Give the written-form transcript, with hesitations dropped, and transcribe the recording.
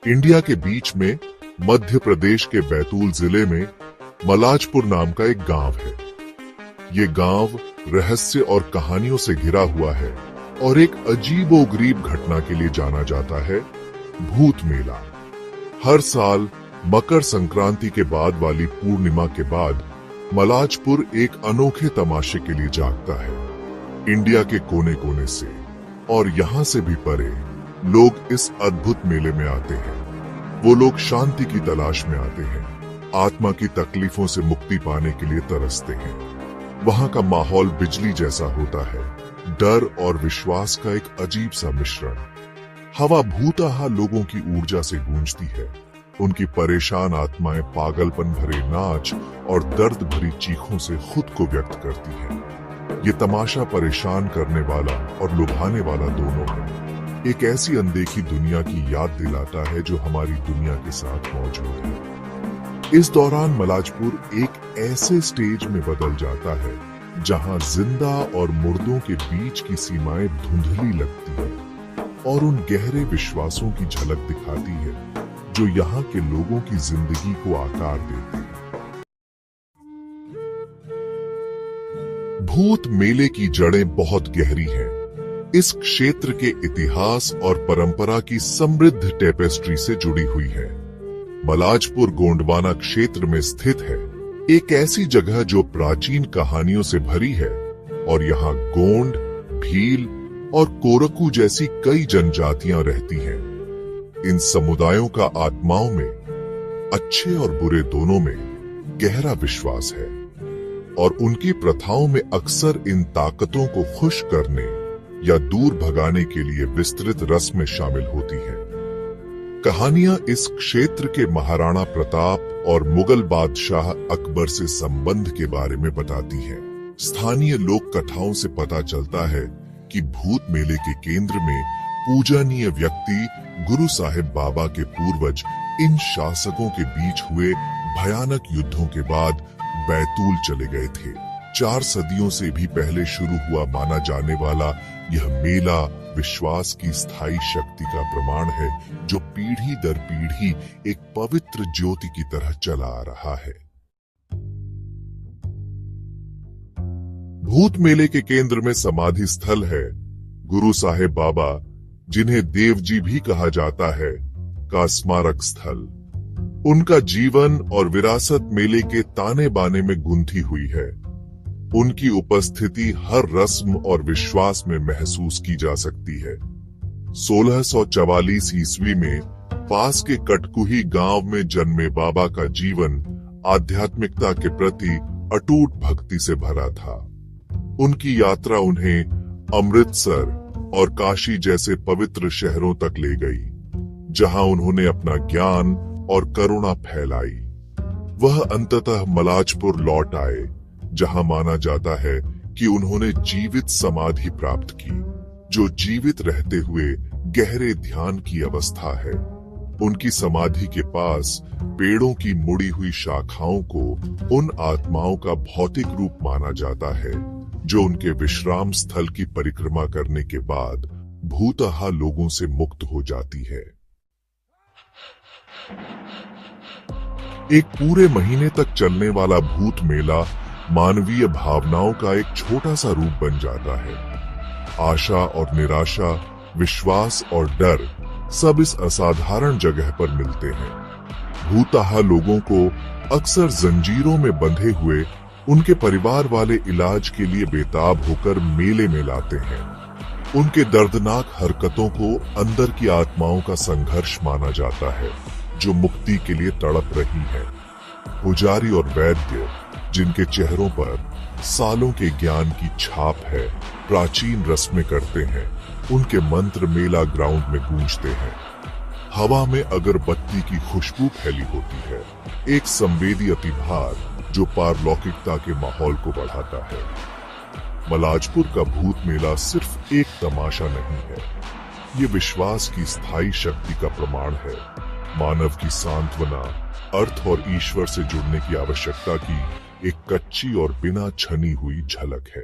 India के बीच में मध्य प्रदेश के बैतूल जिले में मलाजपुर नाम का एक गांव है। ये गांव रहस्य और कहानियों से घिरा हुआ है और एक अजीबोगरीब घटना के लिए जाना जाता है, भूत मेला। हर साल मकर संक्रांति के बाद वाली पूर्णिमा के बाद मलाजपुर एक अनोखे तमाशे के लिए जागता है। इंडिया के कोने कोने से और यहाँ से भी परे लोग इस अद्भुत मेले में आते हैं। वो लोग शांति की तलाश में आते हैं, आत्मा की तकलीफों से मुक्ति पाने के लिए तरसते हैं। वहाँ का माहौल बिजली जैसा होता है, डर और विश्वास का एक अजीब सा मिश्रण। हवा भूताहा लोगों की ऊर्जा से गूंजती है। उनकी परेशान आत्माएं पागलपन भरे नाच और दर्द भरी चीखों से खुद को व्यक्त करती हैं। ये तमाशा परेशान करने वाला और लुभाने वाला दोनों है। एक ऐसी अनदेखी दुनिया की याद दिलाता है जो हमारी दुनिया के साथ मौजूद है। इस दौरान मलाजपुर एक ऐसे स्टेज में बदल जाता है जहां जिंदा और मुर्दों के बीच की सीमाएं धुंधली लगती हैं और उन गहरे विश्वासों की झलक दिखाती है जो यहाँ के लोगों की जिंदगी को आकार देते हैं। भूत मेले की जड़ें बहुत गहरी हैं। इस क्षेत्र के इतिहास और परंपरा की समृद्ध टेपेस्ट्री से जुड़ी हुई है। मलाजपुर गोंडवाना क्षेत्र में स्थित है, एक ऐसी जगह जो प्राचीन कहानियों से भरी है और यहाँ गोंड, भील और कोरकू जैसी कई जनजातियां रहती हैं। इन समुदायों का आत्माओं में, अच्छे और बुरे दोनों में, गहरा विश्वास है और उनकी प्रथाओं में अक्सर इन ताकतों को खुश करने या दूर भगाने के लिए विस्तृत रस्में शामिल होती हैं। कहानियां इस क्षेत्र के महाराणा प्रताप और मुगल बादशाह अकबर से संबंध के बारे में बताती हैं। स्थानीय लोक कथाओं से पता चलता है कि भूत मेले के केंद्र में पूजनीय व्यक्ति गुरु साहिब बाबा के पूर्वज इन शासकों के बीच हुए भयानक युद्धों के बाद बैतूल चले गए थे। 4 सदियों से भी पहले शुरू हुआ माना जाने वाला यह मेला विश्वास की स्थायी शक्ति का प्रमाण है जो पीढ़ी दर पीढ़ी एक पवित्र ज्योति की तरह चला आ रहा है। भूत मेले के केंद्र में समाधि स्थल है गुरु साहिब बाबा, जिन्हें देव जी भी कहा जाता है, का स्मारक स्थल। उनका जीवन और विरासत मेले के ताने बाने में गुंथी हुई है। उनकी उपस्थिति हर रस्म और विश्वास में महसूस की जा सकती है। 1644 ईस्वी में पास के कटकुही गांव में जन्मे बाबा का जीवन आध्यात्मिकता के प्रति अटूट भक्ति से भरा था। उनकी यात्रा उन्हें अमृतसर और काशी जैसे पवित्र शहरों तक ले गई, जहां उन्होंने अपना ज्ञान और करुणा फैलाई। वह अंततः मलाजपुर लौट आए, जहां माना जाता है कि उन्होंने जीवित समाधि प्राप्त की, जो जीवित रहते हुए गहरे ध्यान की अवस्था है। उनकी समाधि के पास पेड़ों की मुड़ी हुई शाखाओं को उन आत्माओं का भौतिक रूप माना जाता है जो उनके विश्राम स्थल की परिक्रमा करने के बाद भूतहा लोगों से मुक्त हो जाती है। एक पूरे महीने तक चलने वाला भूत मेला मानवीय भावनाओं का एक छोटा सा रूप बन जाता है। आशा और निराशा, विश्वास और डर सब इस असाधारण जगह पर मिलते हैं। भूतहा लोगों को अक्सर जंजीरों में बंधे हुए उनके परिवार वाले इलाज के लिए बेताब होकर मेले में लाते हैं। उनके दर्दनाक हरकतों को अंदर की आत्माओं का संघर्ष माना जाता है जो मुक्ति के लिए तड़प रही है। पुजारी और वैद्य, जिनके चेहरों पर सालों के ज्ञान की छाप है, प्राचीन रस्में करते हैं। उनके मंत्र मेला ग्राउंड में गूंजते हैं। हवा में अगरबत्ती की खुशबू फैली होती है, एक संवेदी अतिभार जो पारलौकिकता के माहौल को बढ़ाता है। मलाजपुर का भूत मेला सिर्फ एक तमाशा नहीं है, ये विश्वास की स्थायी शक्ति का प्रमाण है, मानव की सांत्वना, अर्थ और ईश्वर से जुड़ने की आवश्यकता की एक कच्ची और बिना छनी हुई झलक है।